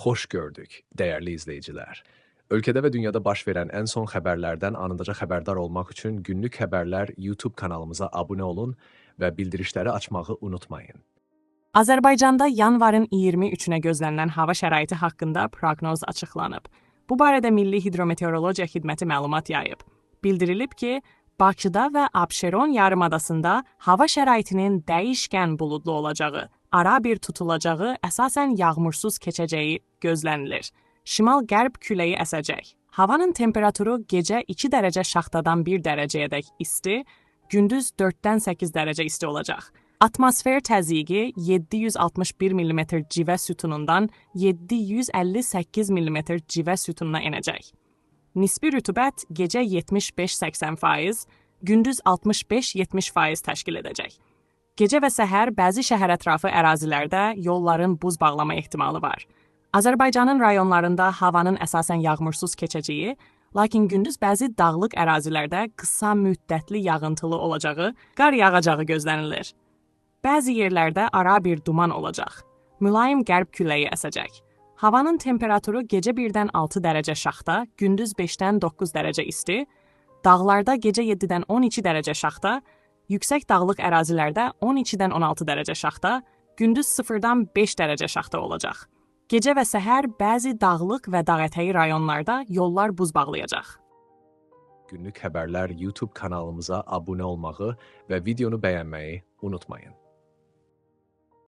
Hoş gördük, değerli izleyiciler. Ülkede ve dünyada baş verən ən son xəbərlərdən anındaca xəbərdar olmaq üçün Günlük Xəbərlər YouTube kanalımıza abunə olun və bildirişləri açmağı unutmayın. Azərbaycanda yanvarın 23-nə gözlənilən hava şəraiti haqqında proqnoz açıqlanıb. Bu barədə Milli Hidrometeorologiya Xidməti məlumat yayıb. Bildirilib ki, Bakıda və Abşeron yarımadasında hava şəraitinin dəyişkən buludlu olacağı, ara bir tutulacağı, əsasən yağmursuz keçəcəyi gözlənilir. Şimal-qərb küləyi əsəcək. Havanın temperaturu gecə 2 dərəcə şaxtadan 1 dərəcəyədək isti, gündüz 4-dən 8 dərəcə isti olacaq. Atmosfer təzyiqi 761 mm civə sütunundan 758 mm civə sütununa enəcək. Nisbi rütubət gecə 75-80%, gündüz 65-70% təşkil edəcək. Gecə və səhər bəzi şəhərətrafı ərazilərdə yolların buz bağlama ehtimalı var. Azərbaycanın rayonlarında havanın əsasən yağmursuz keçəcəyi, lakin gündüz bəzi dağlıq ərazilərdə qısa müddətli yağıntılı olacağı, qar yağacağı gözlənilir. Bəzi yerlərdə ara bir duman olacaq. Mülayim qərb küləyi əsəcək. Havanın temperaturu gecə 1-dən 6 dərəcə şaxta, gündüz 5-dən 9 dərəcə isti, dağlarda gecə 7-dən 12 dərəcə şaxta, yüksək dağlıq ərazilərdə 12-dən 16 dərəcə şaxta, gündüz 0-dan 5 dərəcə şaxta olacaq. Gecə və səhər bəzi dağlıq və dağətəyi rayonlarda yollar buz bağlayacaq. Günlük Xəbərlər YouTube kanalımıza abunə olmağı və videonu bəyənməyi unutmayın.